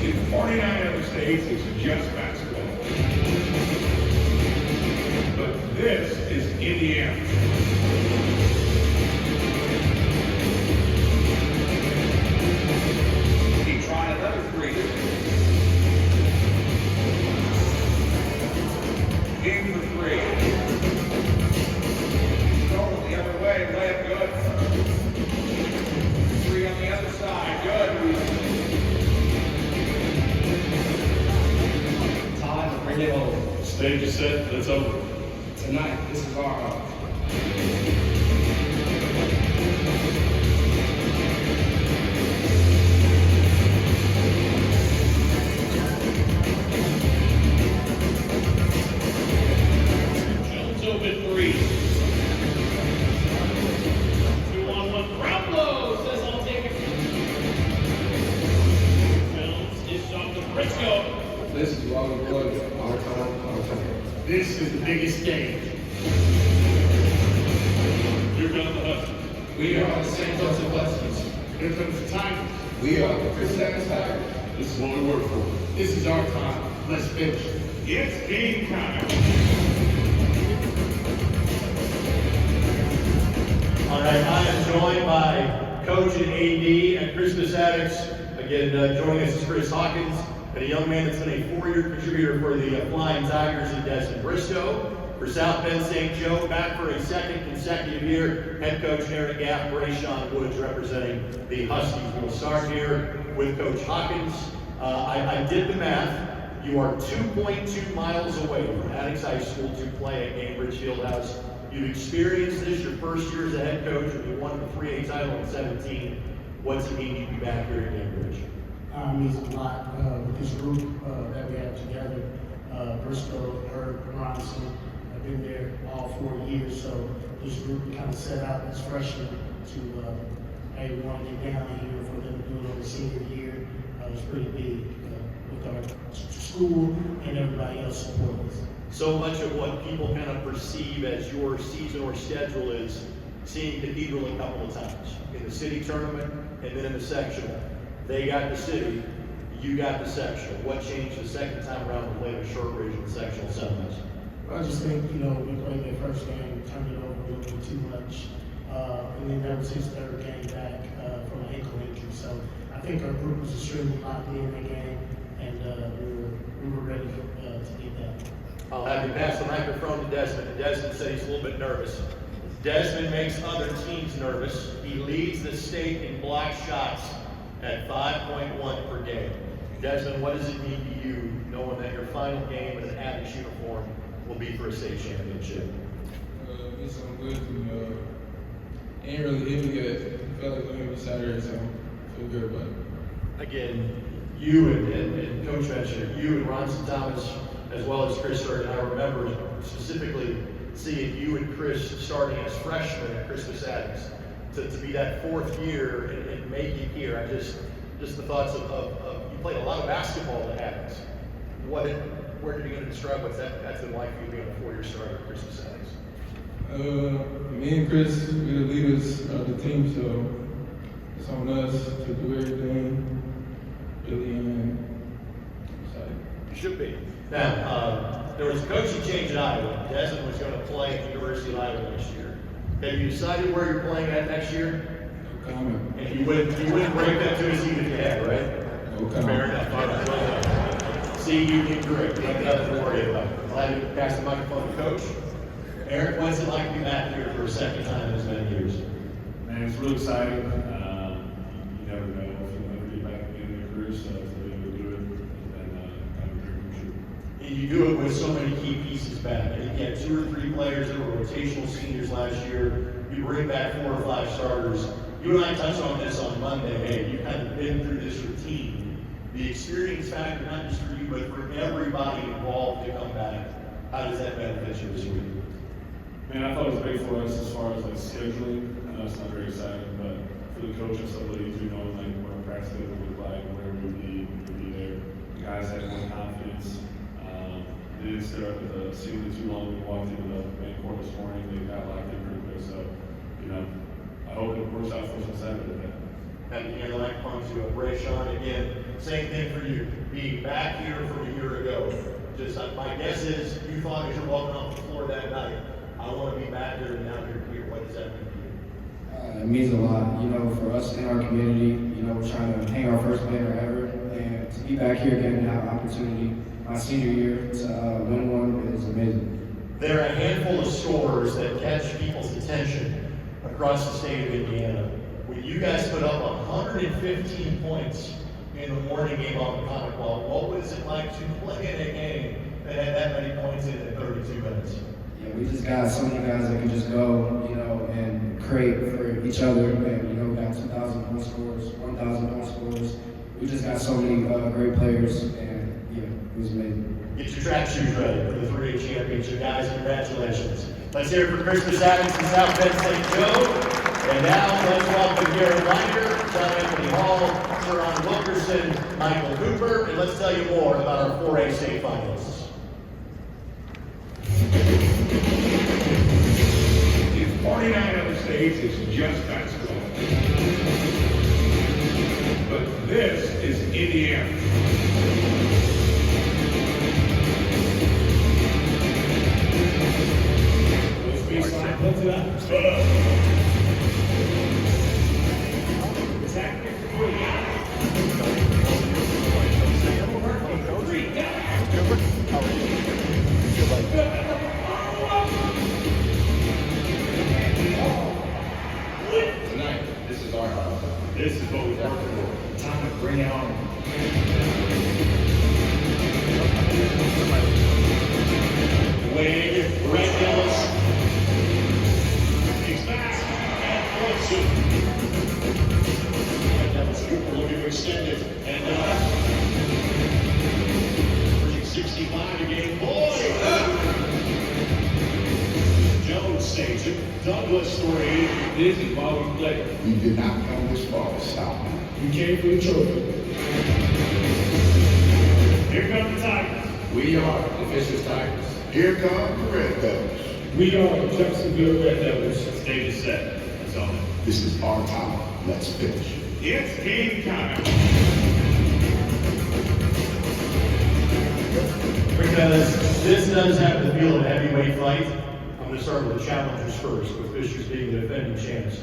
In 49 other states, it's just basketball. But this is Indiana. He tried another three. In for three. Going the other way, layup good. Three on the other side, good. Time to bring it home. Stage is set, it's over. Tonight, this is our hour. Jones open three. 2-on-1. Brownlow says I'll take it. Jones is shot to Briscoe. This is what we want. Our time. This is the biggest game. Here comes the Huskies. We are the St. Joseph Huskies. Here comes the time. We are the Chris Adams Tigers. This is what we work for. This is our time. Let's finish. It's game time. All right, I am joined by Coach and AD at Christmas Addicts. Again, joining us is Chris Hawkins, and a young man that's been a 4-year contributor for the Flying Tigers in Desmond Briscoe. For South Bend St. Joe, back for a second consecutive year, head coach Aaron Gaff, Brayshawn Woods representing the Huskies. We'll start here with Coach Hawkins. I did the math. You are 2.2 miles away from Addicts High School to play at Cambridge Fieldhouse. You've experienced this your first year as a head coach, and you won the 3A title in 17. What's it mean to be back here at Cambridge? Means a lot with this group that we have together. Briscoe, Herb, Ronson, I've been there all 4 years, so this group kind of set out as freshmen to, hey, we want to get down here for them to do it on the senior year. It's pretty big with our school and everybody else supporting us. So much of what people kind of perceive as your season or schedule is seeing Cathedral a couple of times in the city tournament and then in the sectional. They got the city, you got the sectional. What changed the second time around to play the Shortridge in the sectional semis? I just think, we played their first game, turned it over a little bit too much. And then that was his third game back from an ankle injury. So I think our group was extremely locked in that game, and we were ready to get that. I'll have you pass the microphone to Desmond. And Desmond said he's a little bit nervous. Desmond makes other teams nervous. He leads the state in block shots at 5.1 per game. Desmond, what does it mean to you knowing that your final game in an Addicts uniform will be for a state championship? It means something good to me. Ain't really hit me good. Felt like going to be Saturday, so I feel good about it. Again, you and Coach mentioned it, you and Ronson Thomas, as well as Chris Hurd, and I remember specifically seeing you and Chris starting as freshmen at Christmas Addicts. To be that fourth year and make it here, just the thoughts of you played a lot of basketball at Addicts. Where are you going to describe what's that's been like for you being a 4-year starter at Christmas Addicts? Me and Chris, we're the leaders of the team, so it's on us to do everything. Really excited. You should be. Now, there was a coaching change at Iowa. Desmond was going to play at the University of Iowa next year. Have you decided where you're playing at next year? No comment. And you wouldn't break that to us even if you had, right? No comment. Fair enough. All right. Well done. See, you did great. You have nothing to worry about. Glad to pass the microphone to Coach. Eric, what's it like to be back here for a second time in as many years? Man, it's really exciting. You never know if you'll ever get back again in your career, so to be able to do it has been kind of a dream come true. And you do it with so many key pieces back. I think you had 2 or 3 players that were rotational seniors last year. You bring back 4 or 5 starters. You and I touched on this on Monday. Hey, you've kind of been through this routine. The experience factor, not just for you, but for everybody involved to come back. How does that benefit you this week? Man, I thought it was big for us as far as like scheduling. I know it's not very exciting, but for the coach and somebody to know like what a practice would look like, where we would be there. The guys had more confidence. They didn't stare up at the ceiling too long when we walked into the main court this morning. They got locked in pretty quick. So, I hope it works out for us on Saturday. And the microphone to Ray Sean again. Same thing for you. Being back here from a year ago. Just my guess is you thought as you're walking off the floor that night, I want to be back there and now you're here. What does that mean to you? It means a lot, for us in our community. We're trying to hang our first banner ever, and to be back here again and have an opportunity my senior year to win one is amazing. There are a handful of scores that catch people's attention across the state of Indiana. When you guys put up 115 points in the morning game on the Comic Ball, what was it like to play in a game that had that many points in 32 minutes? Yeah, we just got so many guys that can just go, and create for each other. And, we got 2,000 point scores, 1,000 point scores. We just got so many great players, and it was amazing. Get your track shoes ready for the 3A championship, guys. Congratulations. Let's hear it for Christmas Adams from South Bend St. Joe. And now let's welcome Garrett Leiter, John Anthony Hall, Sharon Wilkerson, Michael Cooper, and let's tell you more about our 4A state finalists. In 49 other states, it's just basketball. But this is Indiana. Baseline, pull to that. Tonight, this is our house. This is what we've worked for. Time to bring it on. Wade, Brent Ellis. He's back and throws it. Brent Ellis, Cooper looking to extend it. And pushing 65 to game. Jones saves it. Douglas 3. This is why we play. We did not come this far to stop. You came for the trophy. Here come the Tigers. We are the Fisher Tigers. Here come the Red Devils. We are the Jacksonville Red Devils. Stage is set. That's all. This is our time. Let's finish. It's game time. Because this does have the feel of a heavyweight fight, I'm going to start with the challengers first, with Fishers being the defending champs.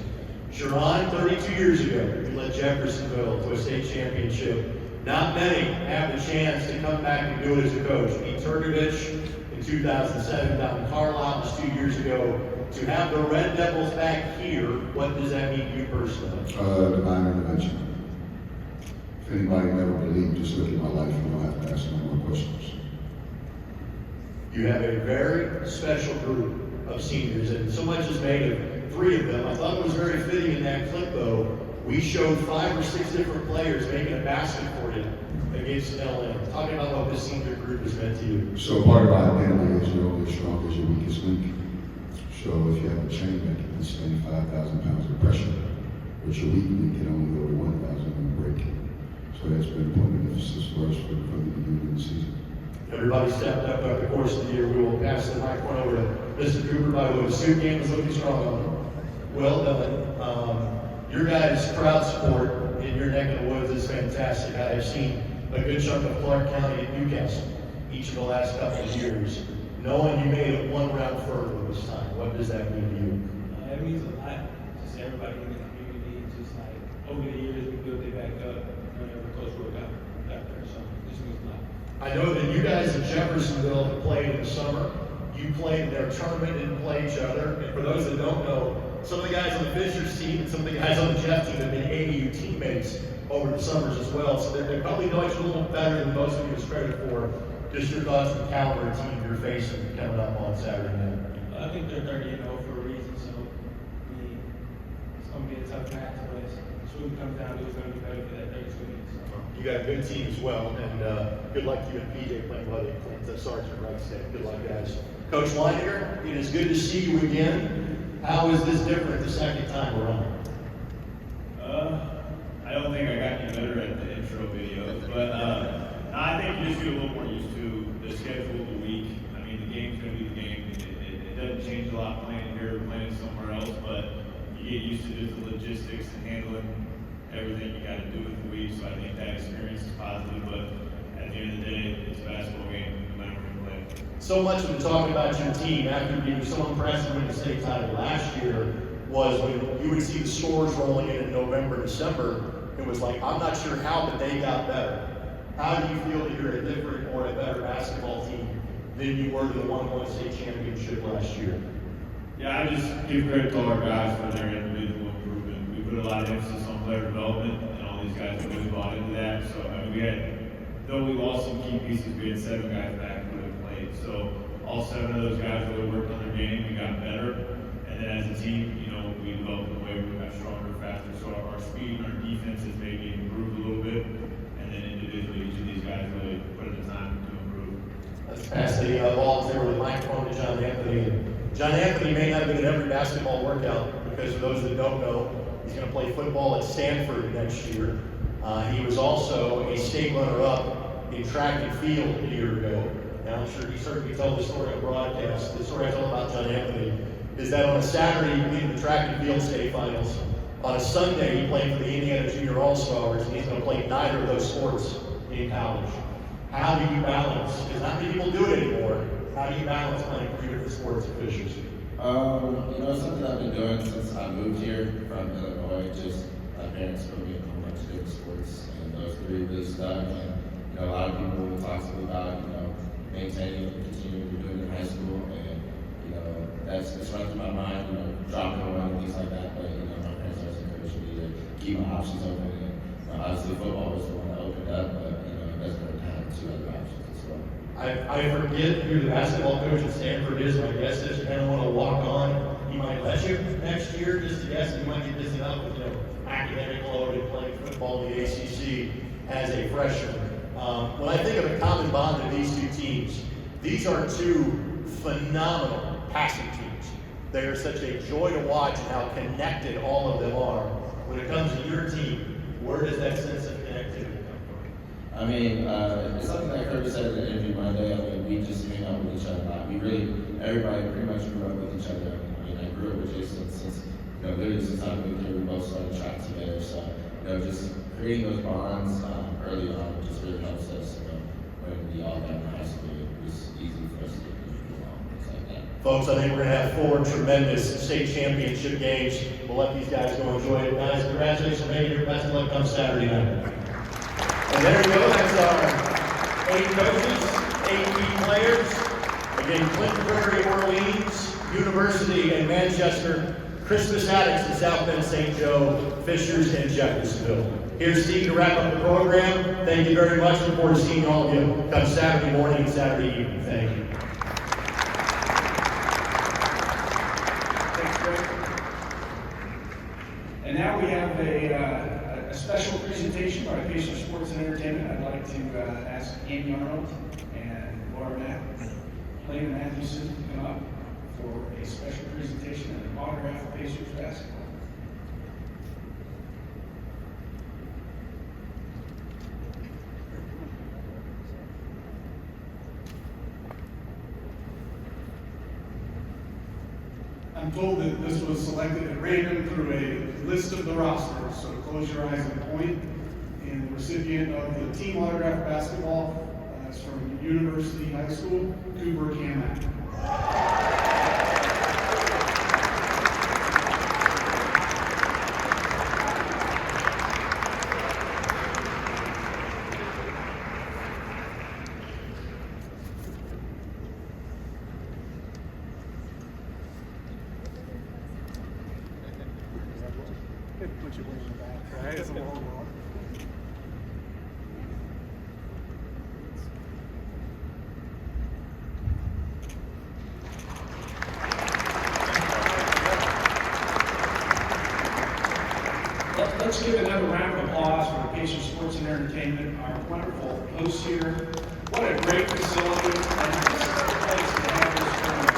Sharon, 32 years ago, you led Jeffersonville to a state championship. Not many have the chance to come back and do it as a coach. Pete Turkovich in 2007 down in Carlisle just 2 years ago. To have the Red Devils back here, what does that mean to you personally? Divine intervention. If anybody never believed, just look at my life. You don't have to ask no more questions. You have a very special group of seniors, and so much is made of 3 of them. I thought it was very fitting in that clip, though. We showed 5 or 6 different players making a basket for you against LA. Talking about what this senior group has meant to you. So part of our identity is you're only as strong as your weakest link. So if you have a chain that can withstand 5,000 pounds of pressure, but your weak link can only go to 1,000 and break it. So that's been a point of emphasis for us from the beginning of the season. Everybody stepped up over the course of the year. We will pass the microphone over to Mr. Cooper. By the way, the suit game is looking strong on him. Well done. Your guys' crowd support in your neck of the woods is fantastic. I have seen a good chunk of Clark County and Newcastle each of the last couple of years. Knowing you made it 1 round further this time, what does that mean to you? It means a lot. Just everybody in the community, just like over the years we built it back up whenever Coach Rook got there. So this means a lot. I know that you guys in Jeffersonville have played in the summer. You played in their tournament, didn't play each other. And for those that don't know, some of the guys on the Fishers team and some of the guys on the Jeff team have been AAU teammates over the summers as well. So they probably know each other a little better than most of you is credit for. Just your thoughts on the caliber of team you're facing coming up on Saturday night. I think they're 30-0 for a reason, so it's going to be a tough match, but it's really comes down to who's going to be better for that 32 minutes. You got a good team as well, and good luck to you and PJ playing well at Sergeant Wright State. Good luck, guys. Coach Leininger, it is good to see you again. How is this different the second time around? don't think I got any better at the intro videos, but I think you just get a little more used to the schedule of the week. I mean, the game's going to be the game. It doesn't change a lot playing here or playing somewhere else, but you get used to just the logistics and handling everything you got to do with the week. So I think that experience is positive, but at the end of the day, it's a basketball game, no matter where you play. So much of the talk about your team after being so impressive winning the state title last year was when you would see the scores rolling in November, December. It was like, I'm not sure how, but they got better. How do you feel that you're a different or a better basketball team than you were to the 1-1 state championship last year? Yeah, I just give credit to all our guys for their individual improvement. We put a lot of emphasis on player development, and all these guys really bought into that. So, I mean, though we lost some key pieces, we had 7 guys back who had played. So, all 7 of those guys really worked on their game and got better. And then as a team, we developed in a way we got stronger, faster. So our speed and our defense has maybe improved a little bit. And then individually, each of these guys really put in the time to improve. Let's pass the ball there with the microphone to John Anthony. John Anthony may not have been at every basketball workout because for those that don't know, he's going to play football at Stanford next year. He was also a state runner-up in track and field a year ago. Now I'm sure he's heard me tell the story on broadcast. The story I told about John Anthony is that on a Saturday he played the track and field state finals. On a Sunday he played for the Indiana Junior All-Stars, and he's going to play neither of those sports in college. How do you balance? Because not many people do it anymore. How do you balance playing 3 different sports at Fishers? It's something I've been doing since I moved here from Illinois. Just my parents put me in a whole bunch of different sports, and those 3 really stuck. And a lot of people will talk to me about maintaining and continuing to do it in high school, and it's running through my mind. Dropping around and things like that. But my parents always encouraged me to keep my options open. And obviously, football was the one that opened up, but it doesn't hurt to have 2 other options as well. I forget who the basketball coach at Stanford is. My guess is you kind of want to walk on. He might let you next year, just to guess. You might get busy enough with academic load and playing football in the ACC as a freshman. When I think of a common bond of these 2 teams, these are 2 phenomenal passing teams. They are such a joy to watch and how connected all of them are. When it comes to your team, where does that sense of connectivity come from? I mean, it's something that Kirby said in the interview Monday. I mean, we just hang out with each other a lot. Everybody pretty much grew up with each other. I mean, I grew up with Jason since, literally since I moved here, we both started track together. So, just creating those bonds early on just really helps us. When we all got in high school, it was easy for us to get along, things like that. Folks, I think we're going to have 4 tremendous state championship games. We'll let these guys go enjoy it. Guys, congratulations on making your best of luck come Saturday night. And there you go. That's our 8 coaches, 8 key players. Again, Clinton Prairie, Orleans, University, and Manchester, Christmas Addicts in South Bend, St. Joe, Fishers, and Jeffersonville. Here's Steve to wrap up the program. Thank you very much. Look forward to seeing all of you come Saturday morning and Saturday evening. Thank you. Thanks, Greg. And now we have a special presentation by Pacer Sports and Entertainment. I'd like to ask Amy Arnold and Laura Clayton Matthewson to come up for a special presentation and an autograph of Pacers basketball. I'm told that this was selected at random through a list of the roster, so close your eyes and point. And the recipient of the team autograph basketball is from University High School, Cooper Kamak. Put your wing back, right? It's a long walk. Let's give another round of applause for the Pacer Sports and Entertainment, our wonderful hosts here. What a great facility, and this is the place to have this tournament.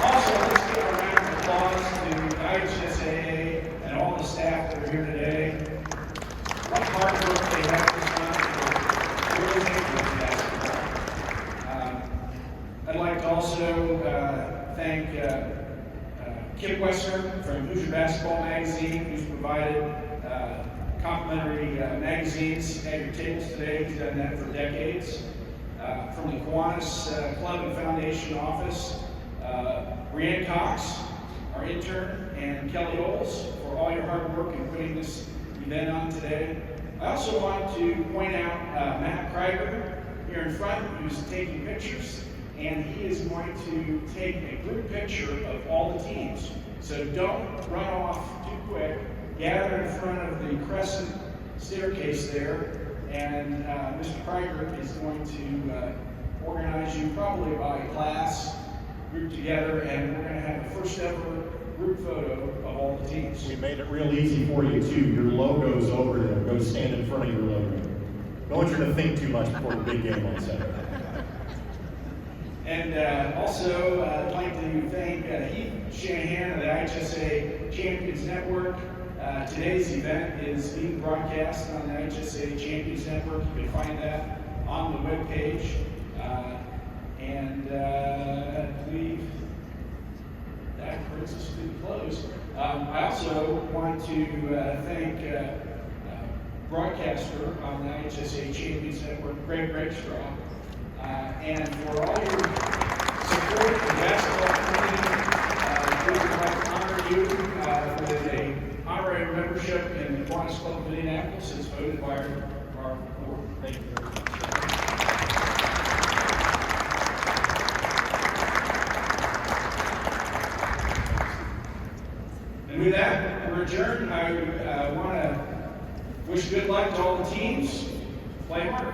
Also, let's give a round of applause to IHSAA and all the staff that are here today. Mercer from Hoosier Basketball Magazine, who's provided complimentary magazines at your tables today. He's done that for decades. From the Kiwanis Club and Foundation office, Brianne Cox, our intern, and Kelly Oles for all your hard work in putting this event on today. I also want to point out Matt Krieger here in front, who's taking pictures, and he is going to take a group picture of all the teams. So don't run off too quick. Gather in front of the crescent staircase there, and Mr. Krieger is going to organize you probably by class, group together, and we're going to have the first ever group photo of all the teams. We made it real easy for you too. Your logo's over there. Go stand in front of your logo. Don't want you to think too much before the big game on Saturday. And also, I'd like to thank Heath Shanahan of the IHSA Champions Network. Today's event is being broadcast on the IHSA Champions Network. You can find that on the webpage. I believe that brings us to the close. I also want to thank broadcaster on the IHSA Champions Network, Greg Rakestraw, and for all your support of the basketball community. We would like to honor you with an honorary membership in the Kiwanis Club of Indianapolis as voted by our board. Thank you very much. And with that, we're adjourned. I want to wish good luck to all the teams. Play hard.